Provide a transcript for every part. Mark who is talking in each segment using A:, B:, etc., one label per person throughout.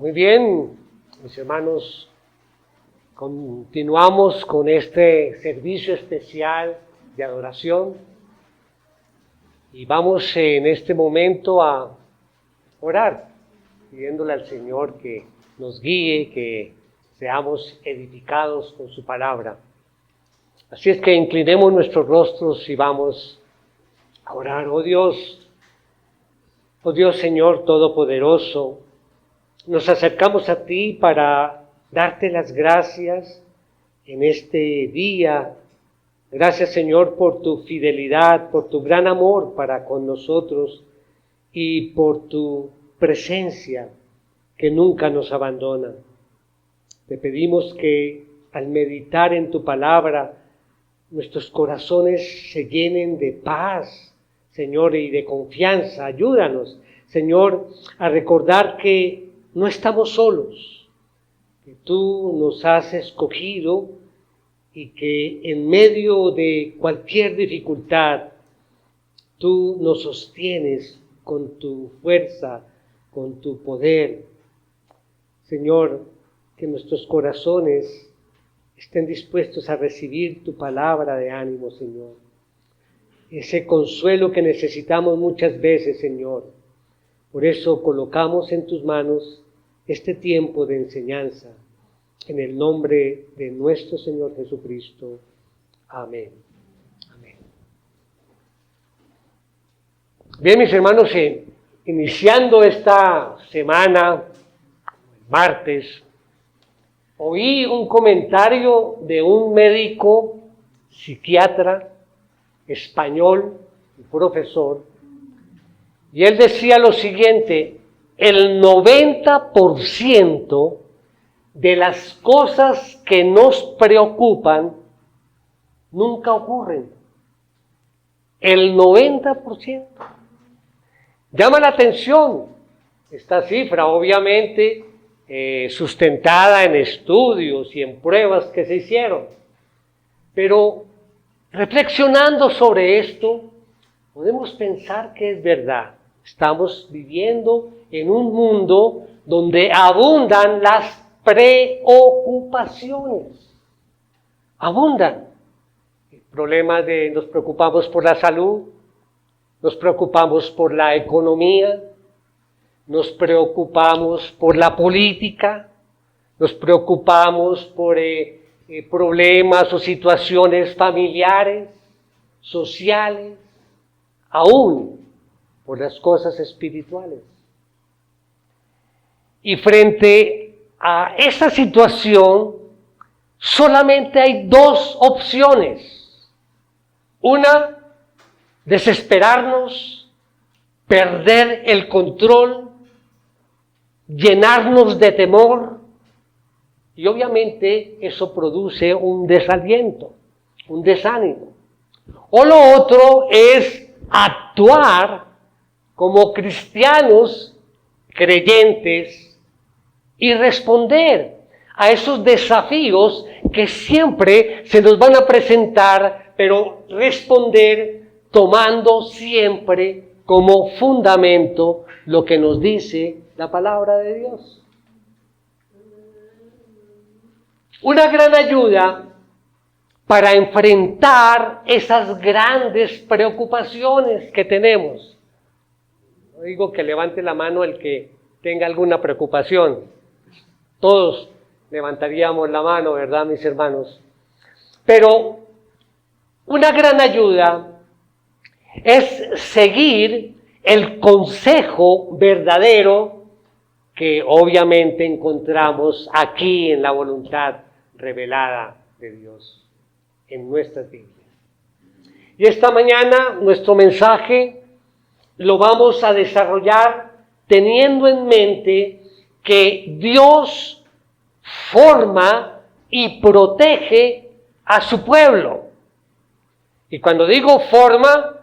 A: Muy bien, mis hermanos, continuamos con este servicio especial de adoración y vamos en este momento a orar, pidiéndole al Señor que nos guíe, que seamos edificados con su palabra. Así es que inclinemos nuestros rostros y vamos a orar. Oh Dios Señor Todopoderoso, nos acercamos a ti para darte las gracias en este día. Gracias, Señor, por tu fidelidad, por tu gran amor para con nosotros y por tu presencia que nunca nos abandona. Te pedimos que al meditar en tu palabra, nuestros corazones se llenen de paz, Señor, y de confianza. Ayúdanos, Señor, a recordar que no estamos solos, que tú nos has escogido y que en medio de cualquier dificultad, tú nos sostienes con tu fuerza, con tu poder. Señor, que nuestros corazones estén dispuestos a recibir tu palabra de ánimo, Señor. Ese consuelo que necesitamos muchas veces, Señor. Por eso colocamos en tus manos este tiempo de enseñanza, en el nombre de nuestro Señor Jesucristo. Amén. Amén. Bien, mis hermanos, iniciando esta semana, martes, oí un comentario de un médico psiquiatra español, profesor, y él decía lo siguiente: el 90% de las cosas que nos preocupan nunca ocurren. El 90%. Llama la atención esta cifra, obviamente sustentada en estudios y en pruebas que se hicieron. Pero reflexionando sobre esto, podemos pensar que es verdad. Estamos viviendo en un mundo donde abundan las preocupaciones. Abundan. Problemas nos preocupamos por la salud, nos preocupamos por la economía, nos preocupamos por la política, nos preocupamos por problemas o situaciones familiares, sociales, aún por las cosas espirituales. Y frente a esa situación, solamente hay dos opciones. Una, desesperarnos, perder el control, llenarnos de temor, y obviamente eso produce un desaliento, un desánimo. O lo otro es actuar como cristianos creyentes y responder a esos desafíos que siempre se nos van a presentar, pero responder tomando siempre como fundamento lo que nos dice la palabra de Dios. Una gran ayuda para enfrentar esas grandes preocupaciones que tenemos. No digo que levante la mano el que tenga alguna preocupación. Todos levantaríamos la mano, ¿verdad, mis hermanos? Pero una gran ayuda es seguir el consejo verdadero que obviamente encontramos aquí en la voluntad revelada de Dios, en nuestras Biblias. Y esta mañana nuestro mensaje lo vamos a desarrollar teniendo en mente que Dios forma y protege a su pueblo. Y cuando digo forma,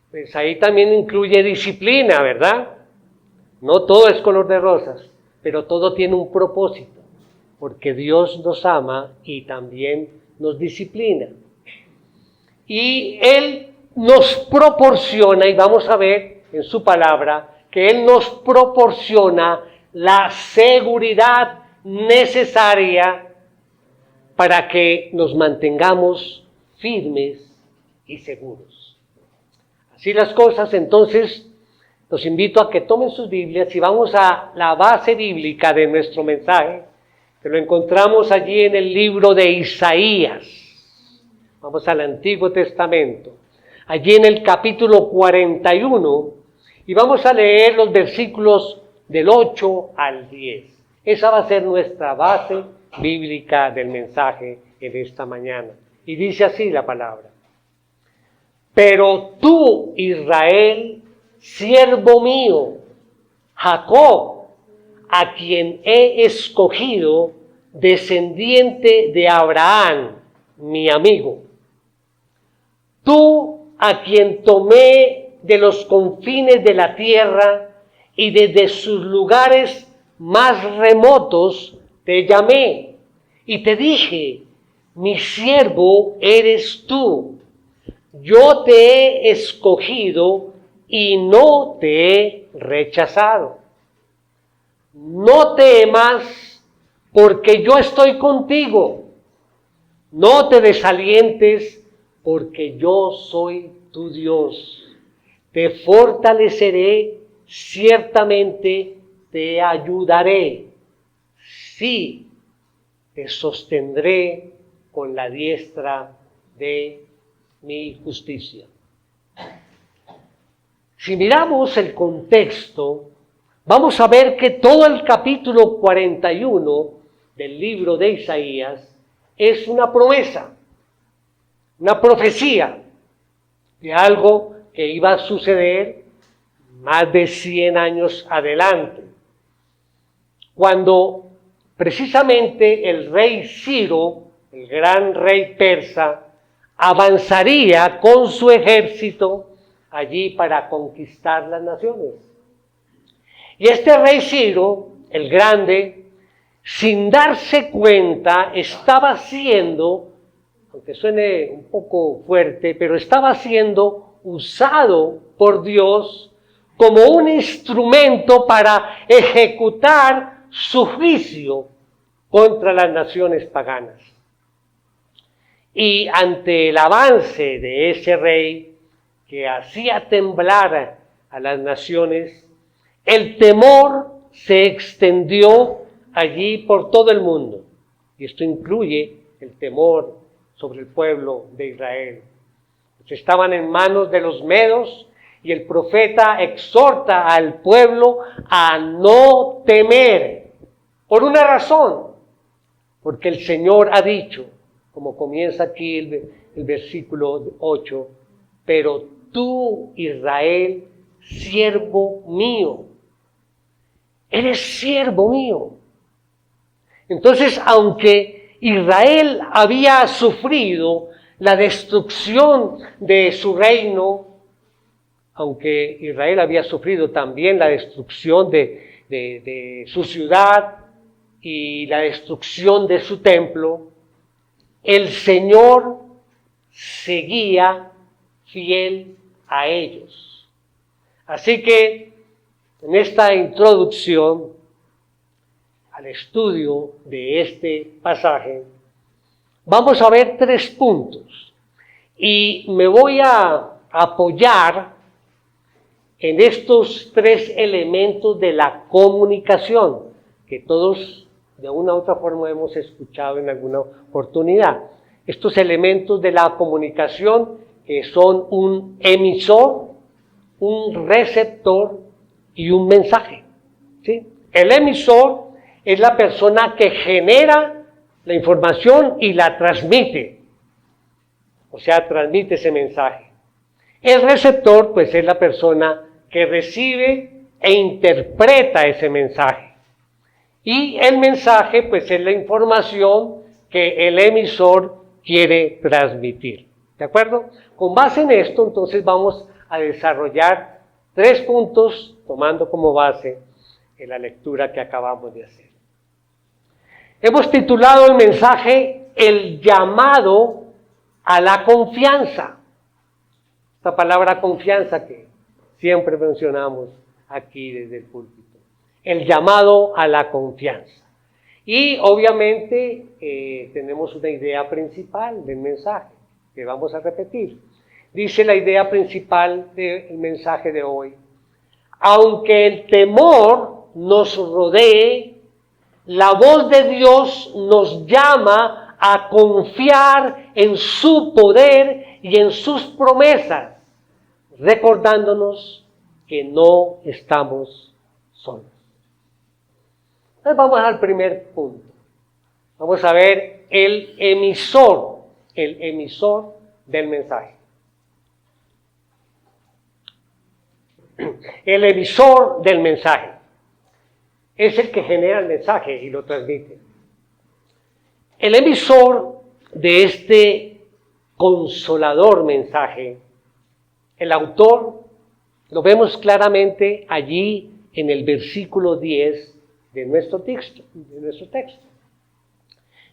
A: pues ahí también incluye disciplina, ¿verdad? No todo es color de rosas, pero todo tiene un propósito, porque Dios nos ama y también nos disciplina. Y Él nos proporciona, y vamos a ver en su palabra, que Él nos proporciona la seguridad necesaria para que nos mantengamos firmes y seguros. Así las cosas, entonces, los invito a que tomen sus Biblias y vamos a la base bíblica de nuestro mensaje, que lo encontramos allí en el libro de Isaías. Vamos al Antiguo Testamento, allí en el capítulo 41, y vamos a leer los versículos del 8 al 10. Esa va a ser nuestra base bíblica del mensaje en esta mañana. Y dice así la palabra: Pero tú, Israel, siervo mío, Jacob, a quien he escogido, descendiente de Abraham, mi amigo. Tú, a quien tomé de los confines de la tierra y desde sus lugares más remotos, te llamé y te dije, mi siervo eres tú. Yo te he escogido y no te he rechazado. No temas, porque yo estoy contigo. No te desalientes, porque yo soy tu Dios. Te fortaleceré, ciertamente te ayudaré. Sí, te sostendré con la diestra de mi justicia. Si miramos el contexto, vamos a ver que todo el capítulo 41 del libro de Isaías es una promesa, una profecía de algo que iba a suceder más de 100 años adelante, cuando precisamente el rey Ciro, el gran rey persa, avanzaría con su ejército allí para conquistar las naciones. Y este rey Ciro, el grande, sin darse cuenta, estaba siendo, aunque suene un poco fuerte, pero estaba siendo usado por Dios como un instrumento para ejecutar su juicio contra las naciones paganas. Y ante el avance de ese rey que hacía temblar a las naciones, el temor se extendió allí por todo el mundo. Y esto incluye el temor sobre el pueblo de Israel. Pues estaban en manos de los medos y el profeta exhorta al pueblo a no temer. Por una razón, porque el Señor ha dicho, como comienza aquí el versículo 8, pero tú, Israel, siervo mío, eres siervo mío. Entonces, aunque Israel había sufrido la destrucción de su reino, aunque Israel había sufrido también la destrucción de su ciudad y la destrucción de su templo, el Señor seguía fiel a ellos. Así que en esta introducción al estudio de este pasaje, vamos a ver 3 puntos y me voy a apoyar en estos 3 elementos de la comunicación que todos de una u otra forma hemos escuchado en alguna oportunidad. Estos elementos de la comunicación que son un emisor, un receptor y un mensaje, ¿sí? El emisor es la persona que genera la información y la transmite, o sea, transmite ese mensaje. El receptor, pues, es la persona que recibe e interpreta ese mensaje. Y el mensaje, pues, es la información que el emisor quiere transmitir. ¿De acuerdo? Con base en esto, entonces, vamos a desarrollar 3 puntos, tomando como base la lectura que acabamos de hacer. Hemos titulado el mensaje El llamado a la confianza. Esta palabra confianza que siempre mencionamos aquí desde el púlpito. el llamado a la confianza. Y obviamente tenemos una idea principal del mensaje que vamos a repetir. Dice la idea principal del mensaje de hoy: aunque el temor nos rodee, la voz de Dios nos llama a confiar en su poder y en sus promesas, recordándonos que no estamos solos. Entonces vamos al primer punto. Vamos a ver el emisor del mensaje. El emisor del mensaje es el que genera el mensaje y lo transmite. El emisor de este consolador mensaje, el autor, lo vemos claramente allí en el versículo 10 de nuestro texto.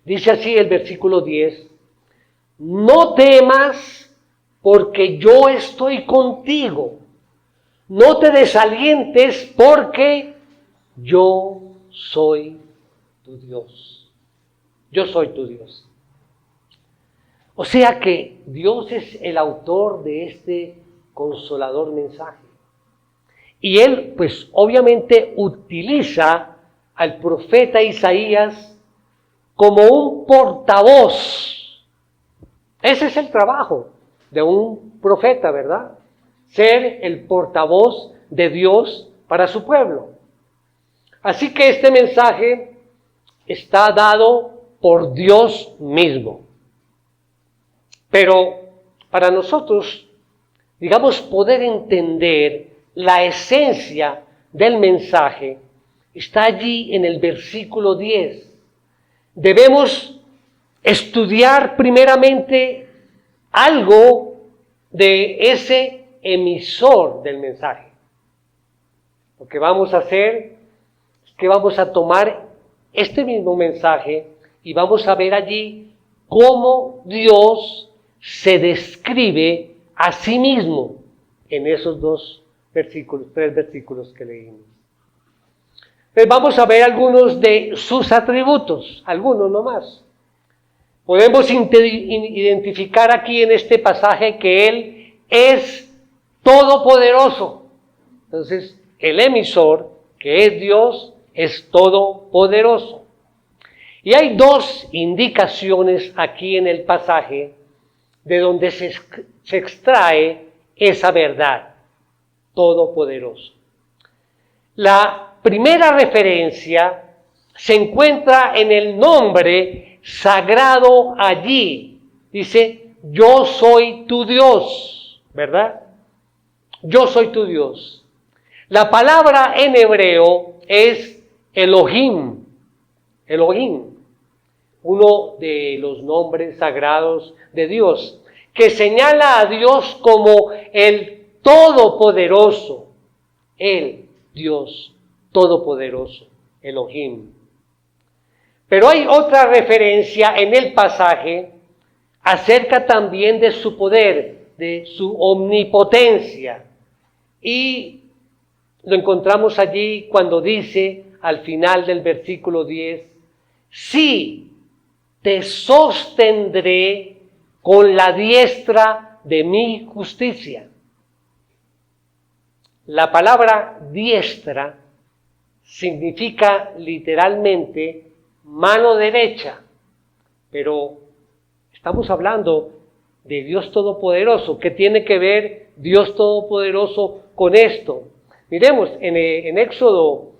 A: Dice así el versículo 10: no temas, porque yo estoy contigo. No te desalientes, porque yo soy tu Dios. Yo soy tu Dios. O sea que Dios es el autor de este consolador mensaje. Y Él, pues obviamente utiliza al profeta Isaías como un portavoz. Ese es el trabajo de un profeta, ¿verdad? Ser el portavoz de Dios para su pueblo. Así que este mensaje está dado por Dios mismo. Pero para nosotros, digamos, poder entender la esencia del mensaje, está allí en el versículo 10. Debemos estudiar primeramente algo de ese emisor del mensaje. Lo que vamos a hacer es que vamos a tomar este mismo mensaje y vamos a ver allí cómo Dios se describe a sí mismo en esos tres versículos que leímos. Entonces vamos a ver algunos de sus atributos, algunos nomás. Podemos identificar aquí en este pasaje que Él es todopoderoso. Entonces, el emisor, que es Dios, es todopoderoso. Y hay dos indicaciones aquí en el pasaje de donde se extrae esa verdad, todopoderoso. La primera referencia se encuentra en el nombre sagrado allí. Dice, yo soy tu Dios, ¿verdad? Yo soy tu Dios. La palabra en hebreo es Elohim. Elohim, uno de los nombres sagrados de Dios, que señala a Dios como el Todopoderoso. El Dios Todopoderoso, Elohim. Pero hay otra referencia en el pasaje acerca también de su poder, de su omnipotencia. Y lo encontramos allí cuando dice al final del versículo 10, sí, te sostendré con la diestra de mi justicia. La palabra diestra significa literalmente mano derecha, pero estamos hablando de Dios Todopoderoso. ¿Qué tiene que ver Dios Todopoderoso con esto? Miremos, en Éxodo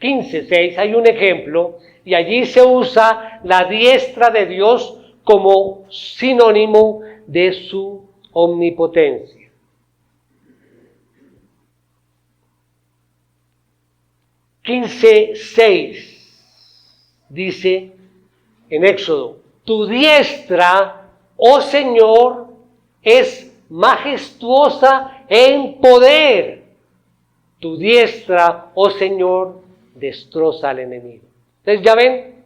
A: 15:6 hay un ejemplo, y allí se usa la diestra de Dios como sinónimo de su omnipotencia. Dice en Éxodo, tu diestra, oh Señor, es majestuosa en poder. Tu diestra, oh Señor, destroza al enemigo. Entonces ya ven,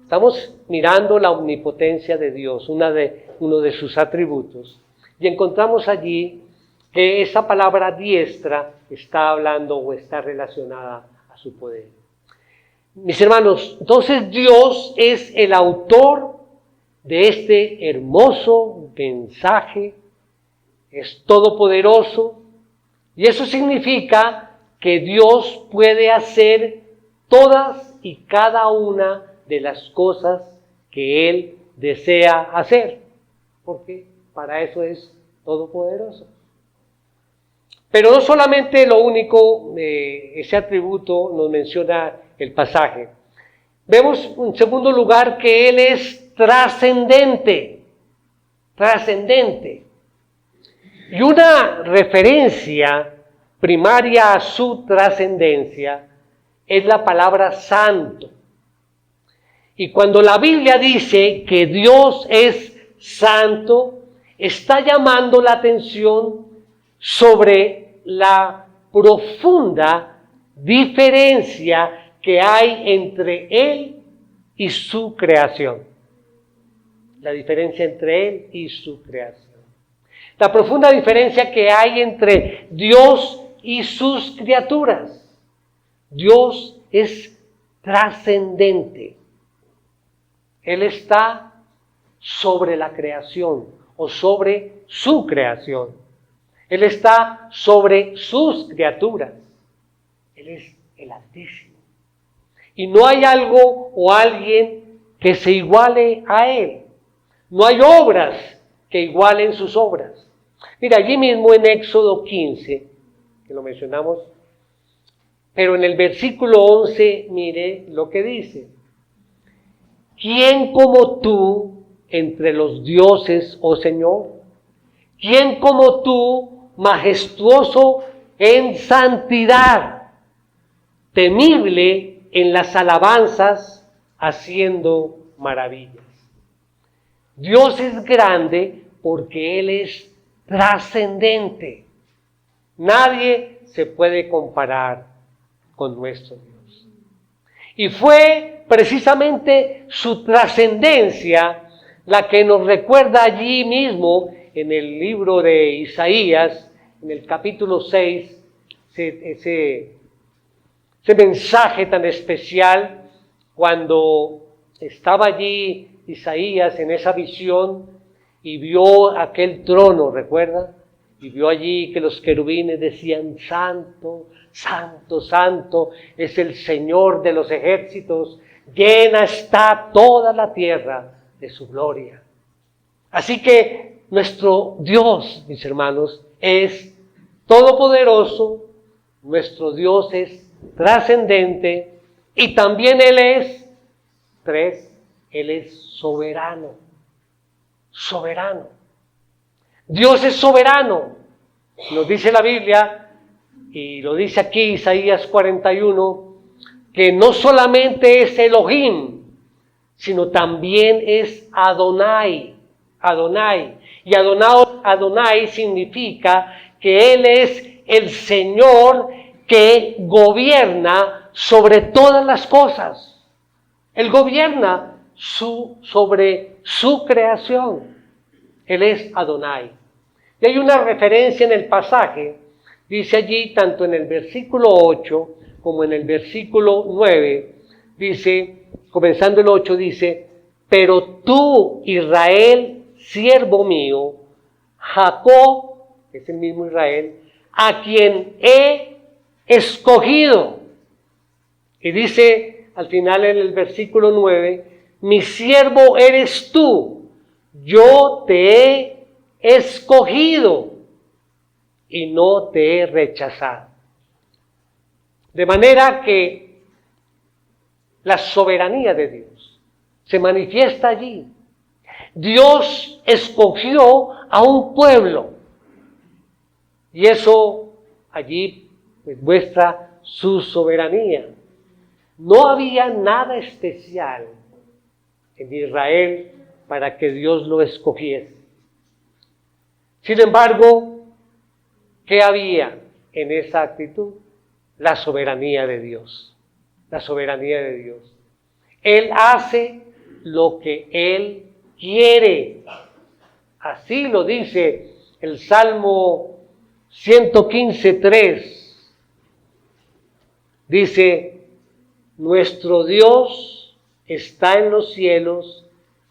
A: estamos mirando la omnipotencia de Dios, uno de sus atributos, y encontramos allí que esa palabra diestra está hablando o está relacionada su poder. Mis hermanos, entonces Dios es el autor de este hermoso mensaje, es todopoderoso, y eso significa que Dios puede hacer todas y cada una de las cosas que Él desea hacer, porque para eso es todopoderoso. Pero no solamente lo único, ese atributo nos menciona el pasaje. Vemos en segundo lugar que Él es trascendente, trascendente. Y una referencia primaria a su trascendencia es la palabra santo. Y cuando la Biblia dice que Dios es santo, está llamando la atención sobre la profunda diferencia que hay entre Él y su creación. La diferencia entre Él y su creación. La profunda diferencia que hay entre Dios y sus criaturas. Dios es trascendente. Él está sobre la creación o sobre su creación. Él está sobre sus criaturas. Él es el Altísimo. Y no hay algo o alguien que se iguale a Él. No hay obras que igualen sus obras. Mira, allí mismo en Éxodo 15, que lo mencionamos, pero en el versículo 11, mire lo que dice. ¿Quién como tú entre los dioses, oh Señor? ¿Quién como tú, majestuoso en santidad, temible en las alabanzas, haciendo maravillas? Dios es grande porque Él es trascendente. Nadie se puede comparar con nuestro Dios. Y fue precisamente su trascendencia la que nos recuerda allí mismo en el libro de Isaías, en el capítulo 6, ese mensaje tan especial cuando estaba allí Isaías en esa visión y vio aquel trono, ¿recuerda? Y vio allí que los querubines decían, santo, santo, santo, es el Señor de los ejércitos, llena está toda la tierra de su gloria. Así que nuestro Dios, mis hermanos, es todopoderoso, nuestro Dios es trascendente y también Él es, Él es soberano, soberano. Dios es soberano, nos dice la Biblia, y lo dice aquí Isaías 41, que no solamente es Elohim, sino también es Adonai, Adonai. Y Adonai significa que Él es el Señor que gobierna sobre todas las cosas. Él gobierna sobre su creación. Él es Adonai. Y hay una referencia en el pasaje, dice allí, tanto en el versículo 8 como en el versículo 9, dice, comenzando el 8, dice, pero tú, Israel, siervo mío, Jacob, que es el mismo Israel, a quien he escogido. Y dice al final en el versículo 9, mi siervo eres tú, yo te he escogido y no te he rechazado. De manera que la soberanía de Dios se manifiesta allí. Dios escogió a un pueblo y eso allí pues, muestra su soberanía. No había nada especial en Israel para que Dios lo escogiese. Sin embargo, ¿qué había en esa actitud? La soberanía de Dios. La soberanía de Dios. Él hace lo que Él quiere. Así lo dice el Salmo 115:3. Dice, Nuestro Dios está en los cielos,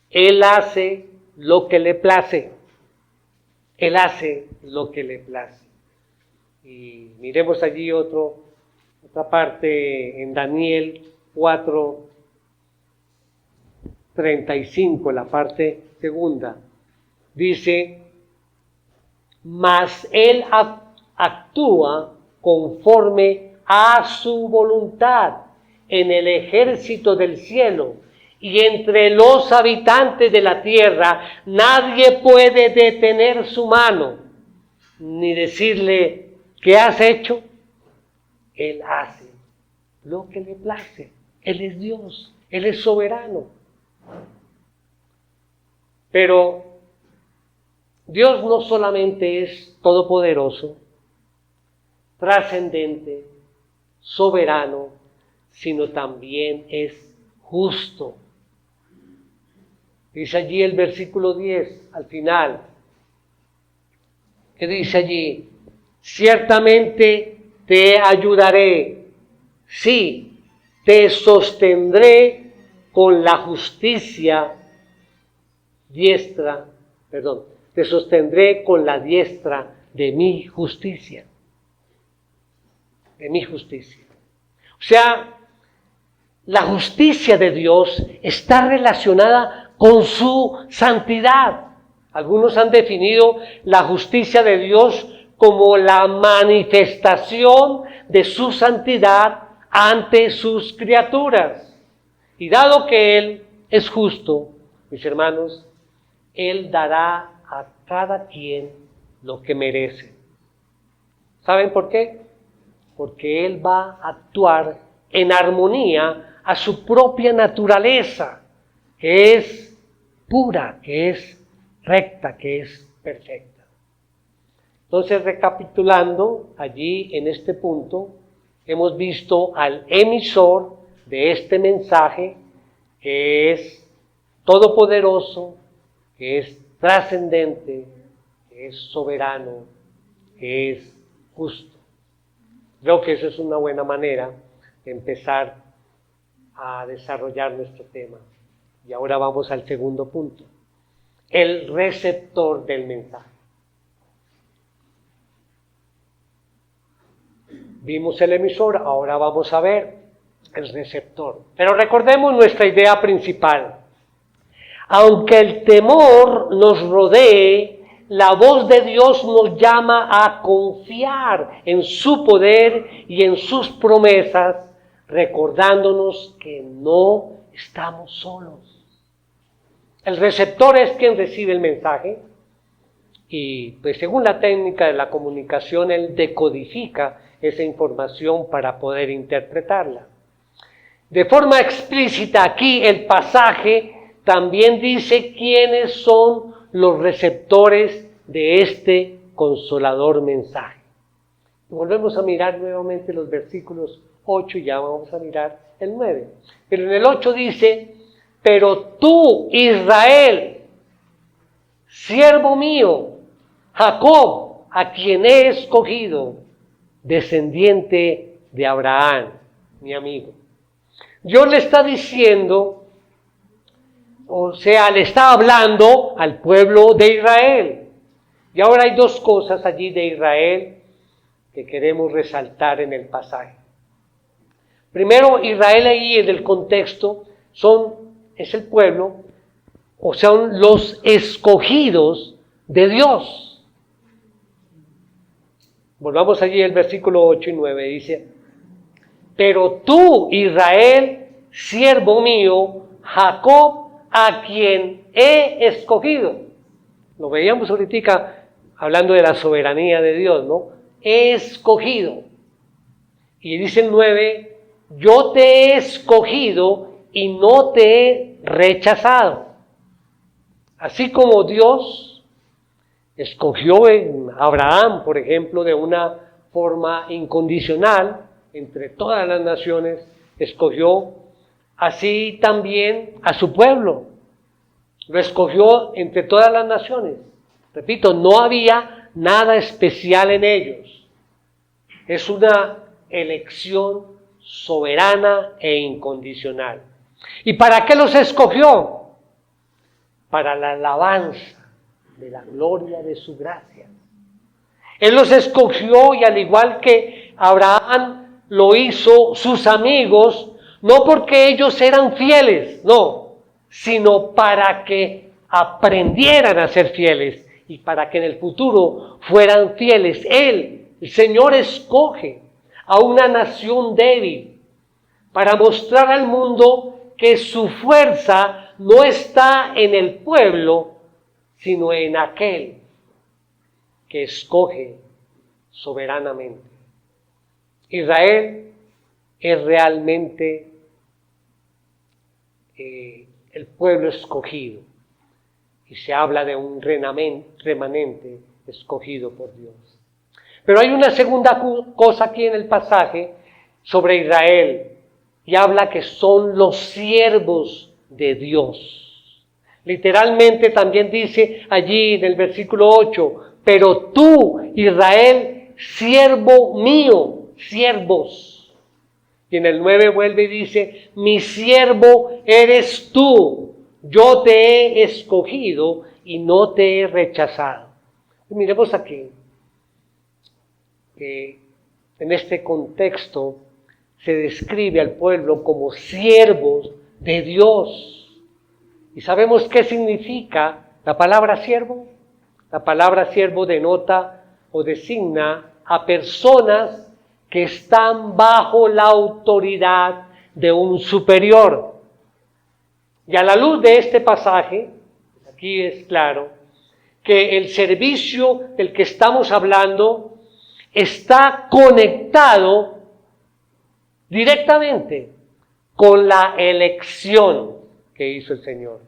A: Él hace lo que le place. Él hace lo que le place. Y miremos allí otra parte en Daniel 4:35, la parte segunda. Dice, mas Él actúa conforme a su voluntad en el ejército del cielo y entre los habitantes de la tierra. Nadie puede detener su mano ni decirle, ¿qué has hecho? Él hace lo que le place. Él es Dios, Él es soberano. Pero Dios no solamente es todopoderoso, trascendente, soberano, sino también es justo. Dice allí el versículo 10, al final, que dice allí, ciertamente te ayudaré, sí, te sostendré con la justicia te sostendré con la diestra de mi justicia. De mi justicia. O sea, la justicia de Dios está relacionada con su santidad. Algunos han definido la justicia de Dios como la manifestación de su santidad ante sus criaturas. Y dado que Él es justo, mis hermanos, Él dará a cada quien lo que merece. ¿Saben por qué? Porque Él va a actuar en armonía a su propia naturaleza, que es pura, que es recta, que es perfecta. Entonces, recapitulando, allí en este punto, hemos visto al emisor de este mensaje, que es todopoderoso, que es trascendente, que es soberano, que es justo. Creo que eso es una buena manera de empezar a desarrollar nuestro tema. Y ahora vamos al segundo punto, el receptor del mensaje. Vimos el emisor, ahora vamos a ver el receptor. Pero recordemos nuestra idea principal. Aunque el temor nos rodee, la voz de Dios nos llama a confiar en su poder y en sus promesas, recordándonos que no estamos solos. El receptor es quien recibe el mensaje y, pues, según la técnica de la comunicación, él decodifica esa información para poder interpretarla. De forma explícita aquí el pasaje también dice quiénes son los receptores de este consolador mensaje. Volvemos a mirar nuevamente los versículos 8 y ya vamos a mirar el 9. Pero en el 8 dice, pero tú, Israel, siervo mío, Jacob, a quien he escogido, descendiente de Abraham, mi amigo. Dios le está diciendo, o sea, le está hablando al pueblo de Israel. Y ahora hay dos cosas allí de Israel que queremos resaltar en el pasaje. Primero, Israel ahí en el contexto es el pueblo, o son los escogidos de Dios. Volvamos allí al versículo 8 y 9, dice, pero tú, Israel, siervo mío, Jacob, a quien he escogido. Lo veíamos ahorita hablando de la soberanía de Dios, ¿no? He escogido. Y dice el 9, yo te he escogido y no te he rechazado. Así como Dios escogió a Abraham, por ejemplo, de una forma incondicional, entre todas las naciones, escogió así también a su pueblo. Lo escogió entre todas las naciones. Repito, no había nada especial en ellos. Es una elección soberana e incondicional. ¿Y para qué los escogió? Para la alabanza de la gloria de su gracia. Él los escogió y al igual que Abraham lo hizo sus amigos, no porque ellos eran fieles, no, sino para que aprendieran a ser fieles y para que en el futuro fueran fieles. Él, el Señor, escoge a una nación débil para mostrar al mundo que su fuerza no está en el pueblo, sino en aquel que escoge soberanamente. Israel es realmente el pueblo escogido, y se habla de un remanente escogido por Dios. Pero hay una segunda cosa aquí en el pasaje sobre Israel, y habla que son los siervos de Dios. Literalmente también dice allí en el versículo 8, pero tú, Israel, siervo mío, siervos. Y en el 9 vuelve y dice, mi siervo eres tú, yo te he escogido y no te he rechazado. Y miremos aquí, que en este contexto se describe al pueblo como siervos de Dios. ¿Y sabemos qué significa la palabra siervo? La palabra siervo denota o designa a personas que están bajo la autoridad de un superior. Y a la luz de este pasaje, aquí es claro que el servicio del que estamos hablando está conectado directamente con la elección que hizo el Señor.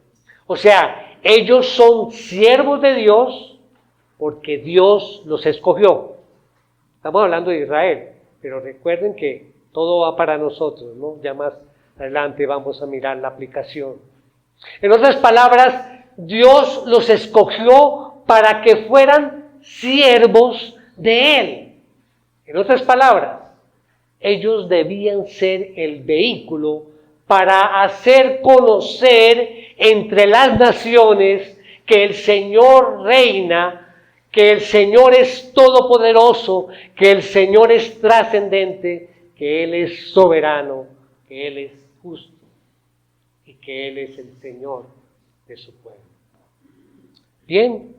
A: O sea, ellos son siervos de Dios porque Dios los escogió. Estamos hablando de Israel, pero recuerden que todo va para nosotros, ¿no? Ya más adelante vamos a mirar la aplicación. En otras palabras, Dios los escogió para que fueran siervos de Él. En otras palabras, ellos debían ser el vehículo para hacer conocer entre las naciones que el Señor reina, que el Señor es todopoderoso, que el Señor es trascendente, que Él es soberano, que Él es justo y que Él es el Señor de su pueblo. Bien,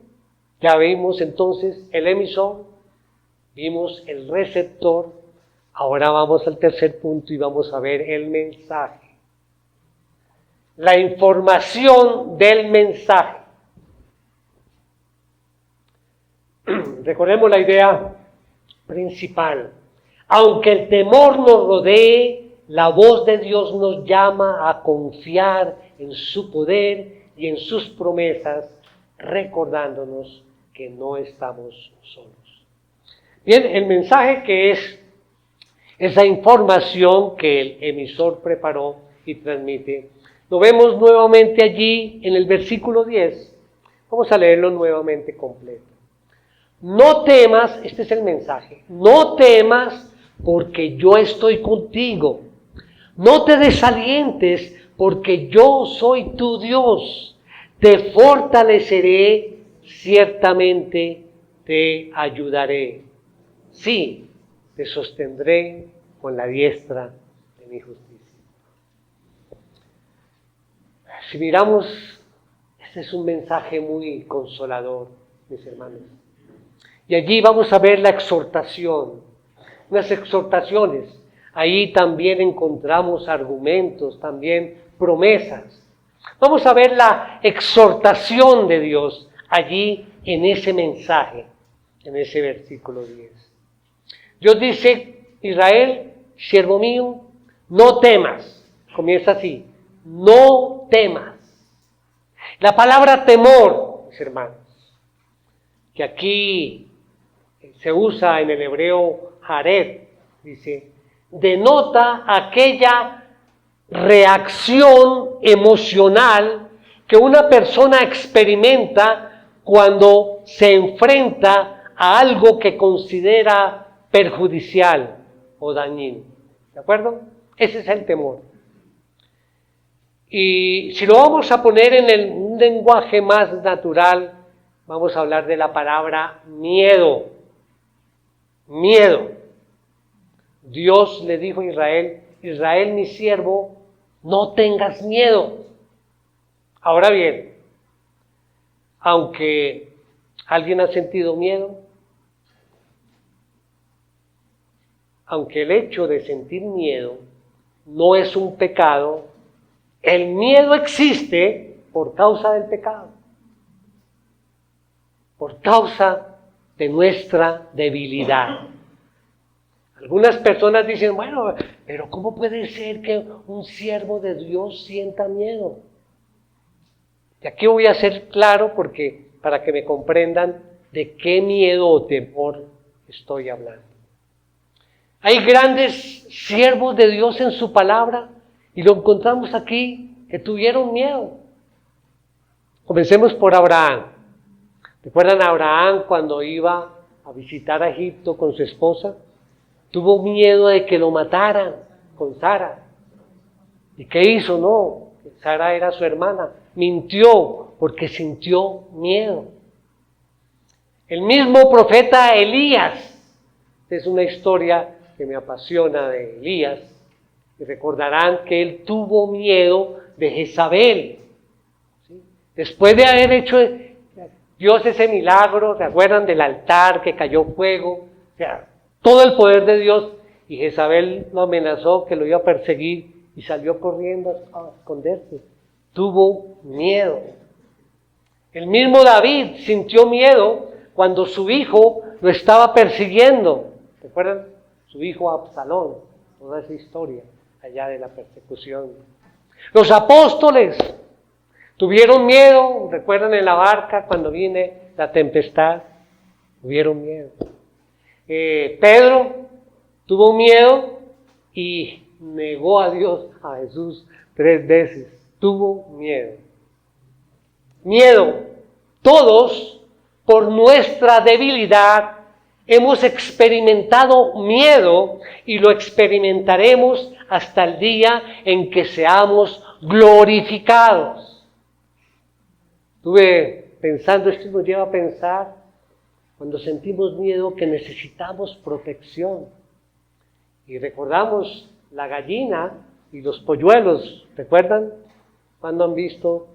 A: ya vimos entonces el emisor, vimos el receptor. Ahora vamos al tercer punto y vamos a ver el mensaje. La información del mensaje. Recordemos la idea principal. Aunque el temor nos rodee, la voz de Dios nos llama a confiar en su poder y en sus promesas, recordándonos que no estamos solos. Bien, el mensaje que es esa información que el emisor preparó y transmite, lo vemos nuevamente allí en el versículo 10. Vamos a leerlo nuevamente completo. No temas, este es el mensaje, no temas porque yo estoy contigo. No te desalientes porque yo soy tu Dios. Te fortaleceré, ciertamente te ayudaré. Sí, te sostendré con la diestra de mi justicia. Si miramos, este es un mensaje muy consolador, mis hermanos. Y allí vamos a ver la exhortación, unas exhortaciones. Ahí también encontramos argumentos, también promesas. Vamos a ver la exhortación de Dios allí en ese mensaje, en ese versículo 10. Dios dice, Israel, siervo mío, no temas. Comienza así, no temas. La palabra temor, mis hermanos, que aquí se usa en el hebreo jared, dice, denota aquella reacción emocional que una persona experimenta cuando se enfrenta a algo que considera perjudicial o dañino. ¿De acuerdo? Ese es el temor. Y si lo vamos a poner en un lenguaje más natural, vamos a hablar de la palabra miedo. Miedo. Dios le dijo a Israel, Israel mi siervo, no tengas miedo. Ahora bien, aunque alguien ha sentido miedo, aunque el hecho de sentir miedo no es un pecado, el miedo existe por causa del pecado, por causa de nuestra debilidad. Algunas personas dicen, bueno, pero ¿cómo puede ser que un siervo de Dios sienta miedo? Y aquí voy a ser claro para que me comprendan de qué miedo o temor estoy hablando. Hay grandes siervos de Dios en su palabra y lo encontramos aquí que tuvieron miedo. Comencemos por Abraham. ¿Recuerdan a Abraham cuando iba a visitar a Egipto con su esposa? Tuvo miedo de que lo mataran con Sara. ¿Y qué hizo? No, Sara era su hermana. Mintió porque sintió miedo. El mismo profeta Elías, es una historia que me apasiona de Elías, y recordarán que él tuvo miedo de Jezabel. ¿Sí? Después de haber hecho Dios ese milagro, ¿se acuerdan del altar que cayó fuego? O sea, todo el poder de Dios, y Jezabel lo amenazó que lo iba a perseguir y salió corriendo a esconderse. Tuvo miedo. El mismo David sintió miedo cuando su hijo lo estaba persiguiendo. ¿Recuerdan? Su hijo Absalón, toda esa historia allá de la persecución. Los apóstoles tuvieron miedo, ¿recuerdan en la barca cuando viene la tempestad? Tuvieron miedo. Pedro tuvo miedo y negó a Dios, a Jesús, 3 veces. Tuvo miedo. Miedo. Todos, por nuestra debilidad, hemos experimentado miedo y lo experimentaremos hasta el día en que seamos glorificados. Estuve pensando, esto nos lleva a pensar, cuando sentimos miedo, que necesitamos protección. Y recordamos la gallina y los polluelos, ¿recuerdan? Cuando han visto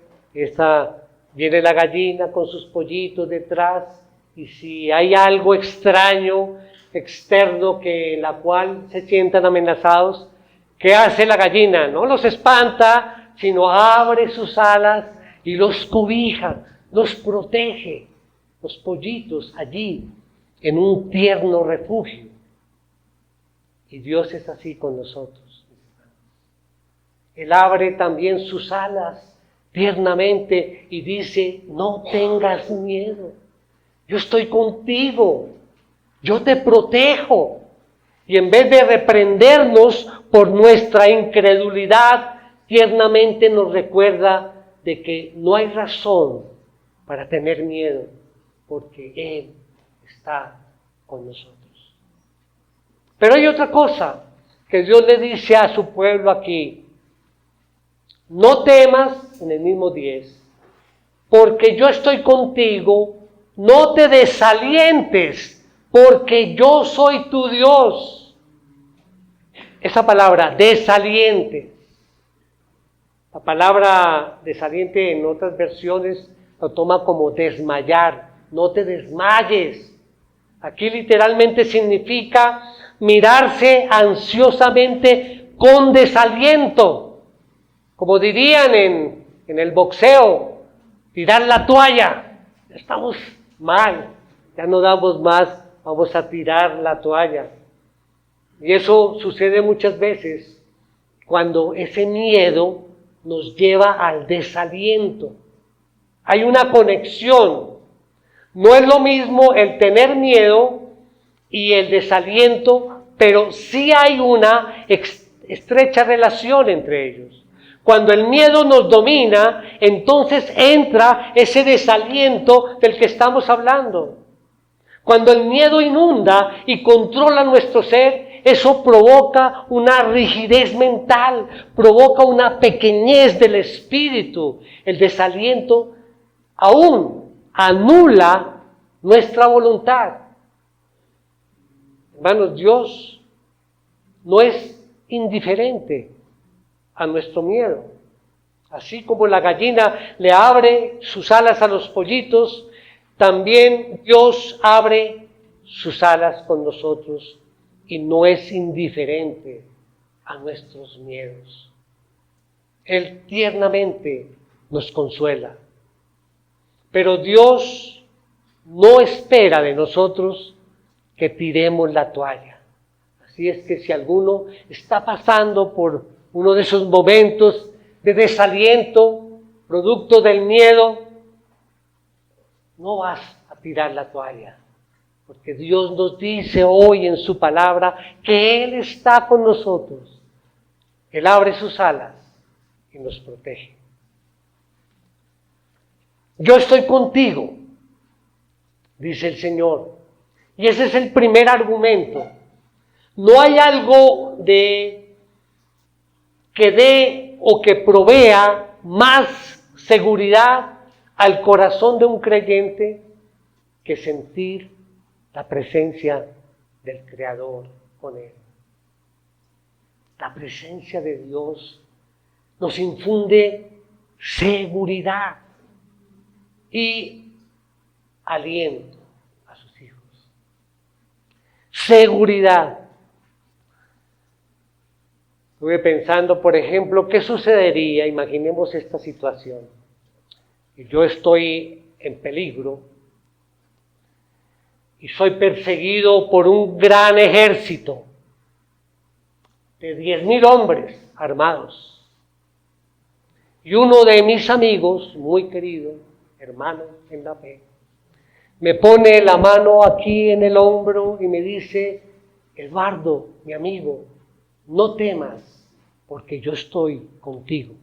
A: viene la gallina con sus pollitos detrás, y si hay algo extraño, externo, en la cual se sientan amenazados, ¿qué hace la gallina? No los espanta, sino abre sus alas y los cobija, los protege, los pollitos allí, en un tierno refugio. Y Dios es así con nosotros. Él abre también sus alas tiernamente y dice, no tengas miedo, yo estoy contigo, yo te protejo. Y en vez de reprendernos por nuestra incredulidad, tiernamente nos recuerda de que no hay razón para tener miedo, porque Él está con nosotros. Pero hay otra cosa que Dios le dice a su pueblo aquí. No temas, en el mismo 10, porque yo estoy contigo, no te desalientes, porque yo soy tu Dios. Esa palabra, desaliente. La palabra desaliente en otras versiones lo toma como desmayar. No te desmayes. Aquí literalmente significa mirarse ansiosamente con desaliento. Como dirían en el boxeo, tirar la toalla. Estamos mal, ya no damos más, vamos a tirar la toalla. Y eso sucede muchas veces cuando ese miedo nos lleva al desaliento. Hay una conexión. No es lo mismo el tener miedo y el desaliento, pero sí hay una estrecha relación entre ellos. Cuando el miedo nos domina, entonces entra ese desaliento del que estamos hablando. Cuando el miedo inunda y controla nuestro ser, eso provoca una rigidez mental, provoca una pequeñez del espíritu. El desaliento aún anula nuestra voluntad. Hermanos, Dios no es indiferente a nuestro miedo. Así como la gallina le abre sus alas a los pollitos, también Dios abre sus alas con nosotros y no es indiferente a nuestros miedos. Él tiernamente nos consuela. Pero Dios no espera de nosotros que tiremos la toalla. Así es que si alguno está pasando por uno de esos momentos de desaliento, producto del miedo, no vas a tirar la toalla, porque Dios nos dice hoy en su palabra que Él está con nosotros. Él abre sus alas y nos protege. Yo estoy contigo, dice el Señor. Y ese es el primer argumento. No hay algo que dé o que provea más seguridad al corazón de un creyente que sentir la presencia del Creador con él. La presencia de Dios nos infunde seguridad y aliento a sus hijos. Seguridad. Estuve pensando, por ejemplo, ¿qué sucedería? Imaginemos esta situación. Yo estoy en peligro y soy perseguido por un gran ejército de 10,000 hombres armados. Y uno de mis amigos, muy querido, hermano en la fe, me pone la mano aquí en el hombro y me dice: Eduardo, mi amigo, no temas, porque yo estoy contigo.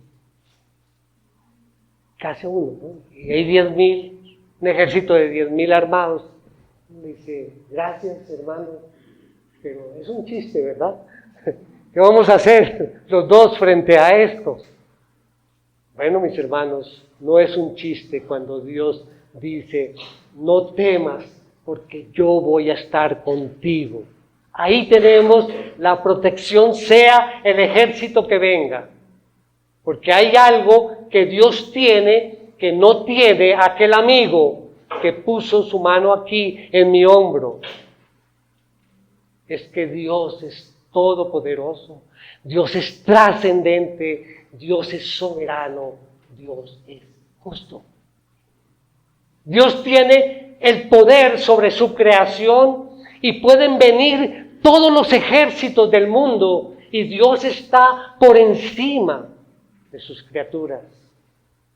A: Casi uno, ¿no? Y hay 10,000, un ejército de 10,000 armados. Me dice: gracias, hermano, pero es un chiste, ¿verdad? ¿Qué vamos a hacer los dos frente a esto? Bueno, mis hermanos, no es un chiste cuando Dios dice: no temas, porque yo voy a estar contigo. Ahí tenemos la protección, sea el ejército que venga. Porque hay algo que Dios tiene que no tiene aquel amigo que puso su mano aquí en mi hombro. Es que Dios es todopoderoso, Dios es trascendente, Dios es soberano, Dios es justo. Dios tiene el poder sobre su creación y pueden venir todos los ejércitos del mundo y Dios está por encima de sus criaturas.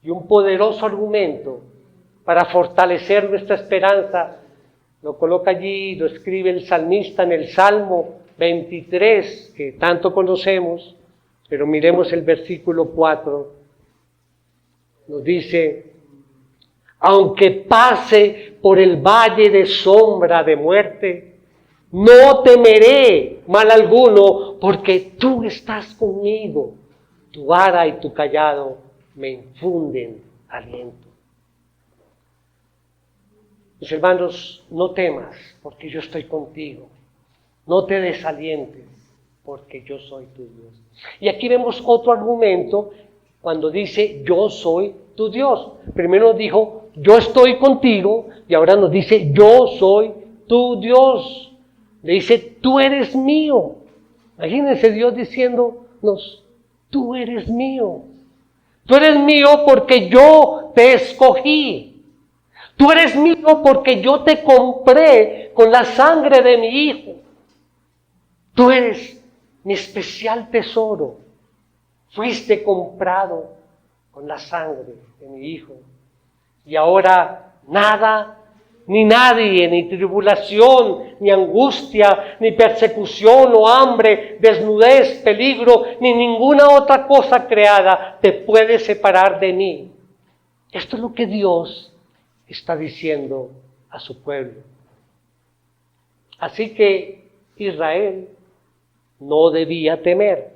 A: Y un poderoso argumento para fortalecer nuestra esperanza lo coloca allí, lo escribe el salmista en el Salmo 23, que tanto conocemos, pero miremos el versículo 4. Nos dice: aunque pase por el valle de sombra de muerte, no temeré mal alguno, porque tú estás conmigo. Tu vara y tu cayado me infunden aliento. Mis hermanos, no temas, porque yo estoy contigo. No te desalientes, porque yo soy tu Dios. Y aquí vemos otro argumento cuando dice: yo soy tu Dios. Primero nos dijo: yo estoy contigo, y ahora nos dice: yo soy tu Dios. Le dice: tú eres mío. Imagínense Dios diciéndonos: tú eres mío. Tú eres mío porque yo te escogí. Tú eres mío porque yo te compré con la sangre de mi Hijo. Tú eres mi especial tesoro. Fuiste comprado con la sangre de mi Hijo. Y ahora nada, ni nadie, ni tribulación, ni angustia, ni persecución o hambre, desnudez, peligro, ni ninguna otra cosa creada te puede separar de mí. Esto es lo que Dios está diciendo a su pueblo. Así que Israel no debía temer,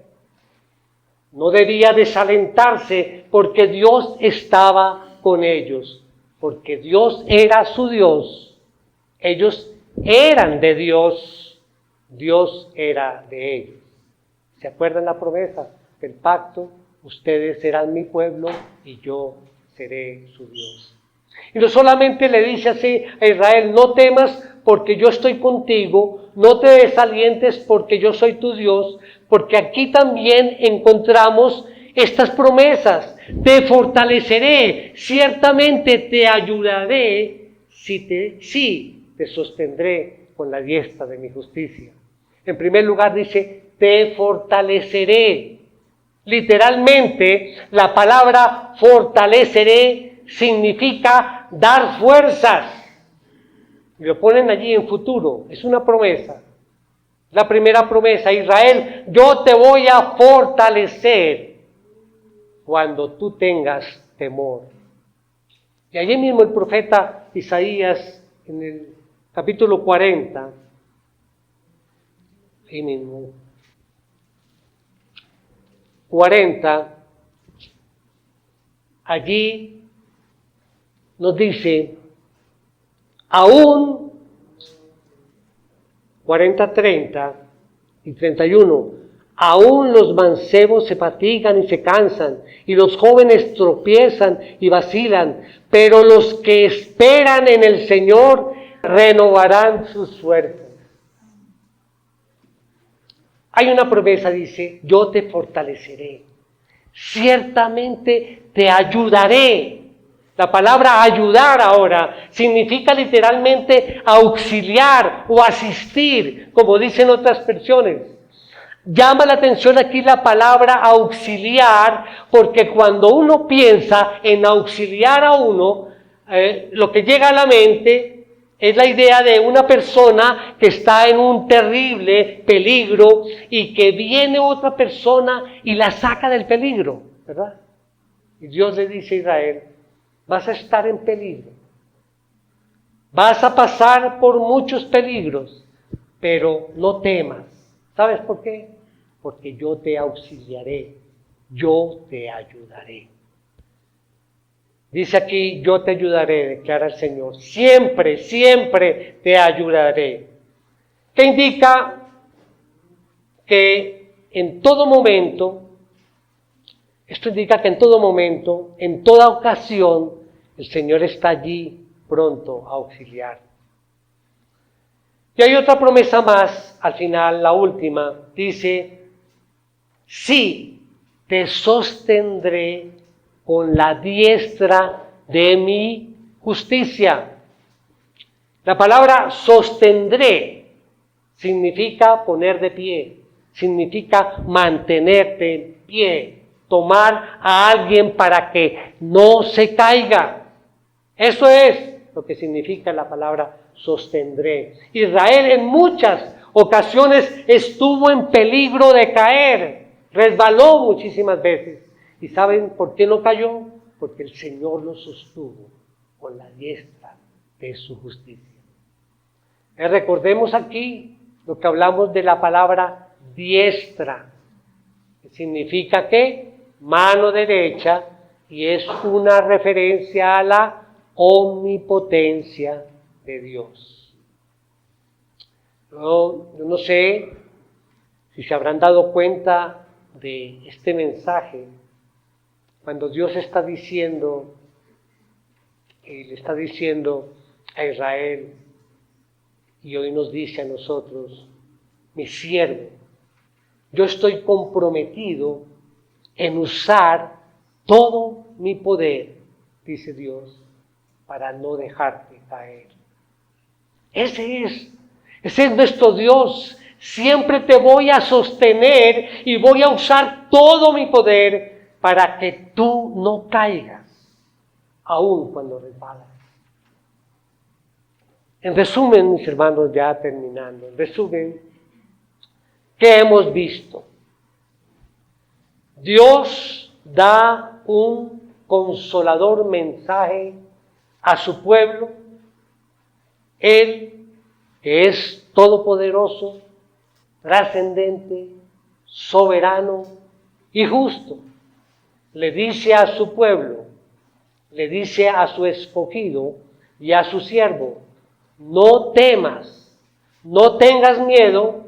A: no debía desalentarse, porque Dios estaba con ellos, porque Dios era su Dios, ellos eran de Dios, Dios era de ellos. ¿Se acuerdan la promesa del pacto? Ustedes serán mi pueblo y yo seré su Dios. Y no solamente le dice así a Israel, no temas porque yo estoy contigo, no te desalientes porque yo soy tu Dios, porque aquí también encontramos estas promesas. Te fortaleceré, ciertamente te ayudaré, sí, te sostendré con la diestra de mi justicia. En primer lugar dice, te fortaleceré. Literalmente, la palabra fortaleceré significa dar fuerzas. Y lo ponen allí en futuro, es una promesa. La primera promesa, Israel, yo te voy a fortalecer cuando tú tengas temor. Y allí mismo el profeta Isaías, en el capítulo 40, ahí mismo, 40, allí nos dice, aún 40, 30 y 31, aún los mancebos se fatigan y se cansan, y los jóvenes tropiezan y vacilan, pero los que esperan en el Señor renovarán sus fuerzas. Hay una promesa, dice, yo te fortaleceré, ciertamente te ayudaré. La palabra ayudar ahora significa literalmente auxiliar o asistir, como dicen otras versiones. Llama la atención aquí la palabra auxiliar, porque cuando uno piensa en auxiliar a uno, lo que llega a la mente es la idea de una persona que está en un terrible peligro y que viene otra persona y la saca del peligro, ¿verdad? Y Dios le dice a Israel, vas a estar en peligro, vas a pasar por muchos peligros, pero no temas. ¿Sabes por qué? Porque yo te auxiliaré, yo te ayudaré. Dice aquí, yo te ayudaré, declara el Señor. Siempre, siempre te ayudaré. ¿Qué indica? Que en todo momento, esto indica que en todo momento, en toda ocasión, el Señor está allí pronto a auxiliar. Y hay otra promesa más, al final, la última, dice, sí, te sostendré con la diestra de mi justicia. La palabra sostendré significa poner de pie, significa mantenerte en pie, tomar a alguien para que no se caiga. Eso es lo que significa la palabra sostendré. Israel en muchas ocasiones estuvo en peligro de caer, resbaló muchísimas veces. ¿Y saben por qué no cayó? Porque el Señor lo sostuvo con la diestra de su justicia. Recordemos aquí lo que hablamos de la palabra diestra, que significa ¿qué? Mano derecha, y es una referencia a la omnipotencia de Dios. Yo no sé si se habrán dado cuenta de este mensaje, cuando Dios está diciendo, le está diciendo a Israel, y hoy nos dice a nosotros, mi siervo, yo estoy comprometido en usar todo mi poder, dice Dios, para no dejarte caer. Ese es nuestro Dios. Siempre te voy a sostener y voy a usar todo mi poder para que tú no caigas, aun cuando resbalas. En resumen, mis hermanos, ya terminando, en resumen, ¿qué hemos visto? Dios da un consolador mensaje a su pueblo. Él, que es todopoderoso, trascendente, soberano y justo, le dice a su pueblo, le dice a su escogido y a su siervo: no temas, no tengas miedo,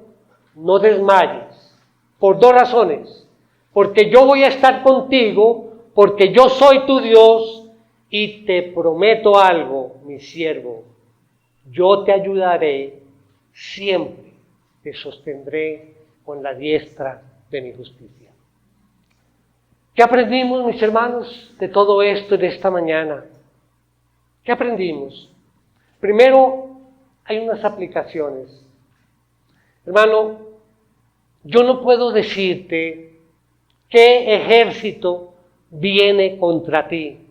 A: no desmayes, por dos razones: porque yo voy a estar contigo, porque yo soy tu Dios, y te prometo algo, mi siervo: yo te ayudaré siempre, te sostendré con la diestra de mi justicia. ¿Qué aprendimos, mis hermanos, de todo esto en esta mañana? ¿Qué aprendimos? Primero, hay unas aplicaciones. Hermano, yo no puedo decirte qué ejército viene contra ti.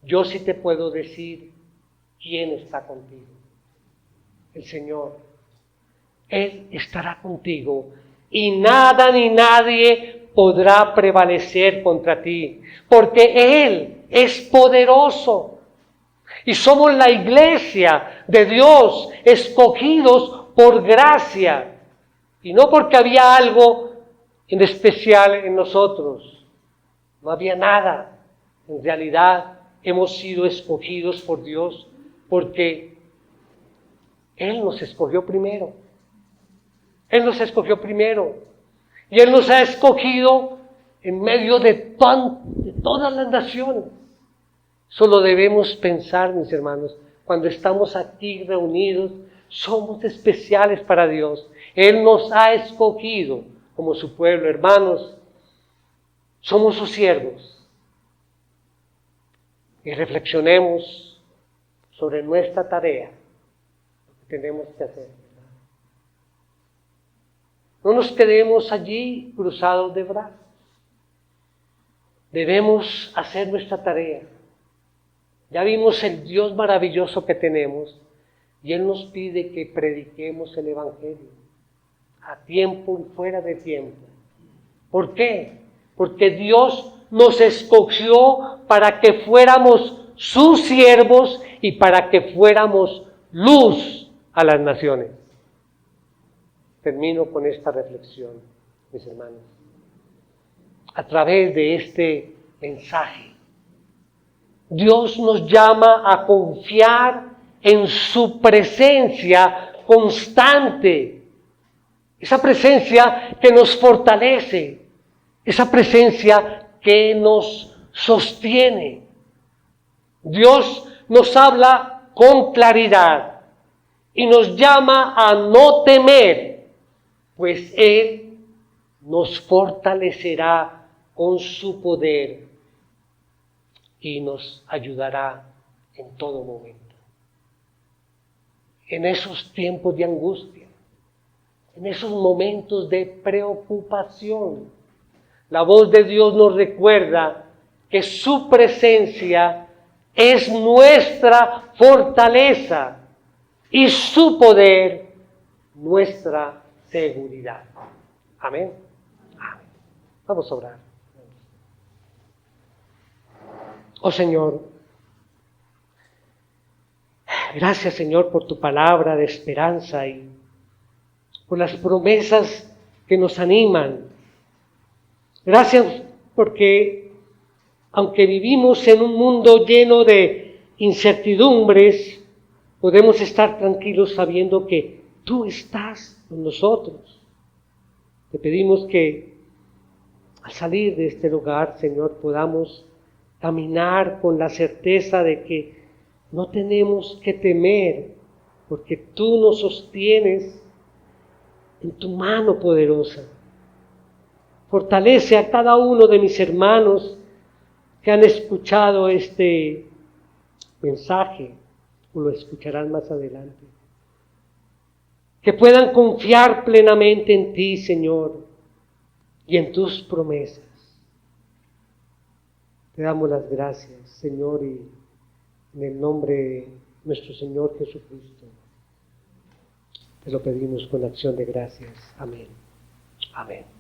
A: Yo sí te puedo decir quién está contigo. El Señor. Él estará contigo y nada ni nadie podrá prevalecer contra ti, porque Él es poderoso. Y somos la iglesia de Dios, escogidos por gracia, y no porque había algo en especial en nosotros. No había nada. En realidad hemos sido escogidos por Dios porque Él nos escogió primero. Él nos escogió primero. Y Él nos ha escogido en medio de todas las naciones. Solo debemos pensar, mis hermanos, cuando estamos aquí reunidos, somos especiales para Dios. Él nos ha escogido como su pueblo, hermanos. Somos sus siervos. Y reflexionemos sobre nuestra tarea, lo que tenemos que hacer. No nos quedemos allí cruzados de brazos. Debemos hacer nuestra tarea. Ya vimos el Dios maravilloso que tenemos y Él nos pide que prediquemos el Evangelio a tiempo y fuera de tiempo. ¿Por qué? Porque Dios nos escogió para que fuéramos sus siervos y para que fuéramos luz a las naciones. Termino con esta reflexión, mis hermanos. A través de este mensaje, Dios nos llama a confiar en su presencia constante. Esa presencia que nos fortalece, esa presencia que nos sostiene. Dios nos habla con claridad y nos llama a no temer, pues Él nos fortalecerá con su poder y nos ayudará en todo momento. En esos tiempos de angustia, en esos momentos de preocupación, la voz de Dios nos recuerda que su presencia es nuestra fortaleza y su poder nuestra seguridad. Amén. Amén. Vamos a orar. Oh Señor, gracias Señor por tu palabra de esperanza y por las promesas que nos animan. Gracias porque aunque vivimos en un mundo lleno de incertidumbres, podemos estar tranquilos sabiendo que tú estás con nosotros. Te pedimos que al salir de este lugar, Señor, podamos caminar con la certeza de que no tenemos que temer, porque tú nos sostienes en tu mano poderosa. Fortalece a cada uno de mis hermanos que han escuchado este mensaje, o lo escucharán más adelante. Que puedan confiar plenamente en ti, Señor, y en tus promesas. Te damos las gracias, Señor, y en el nombre de nuestro Señor Jesucristo, te lo pedimos con acción de gracias. Amén. Amén.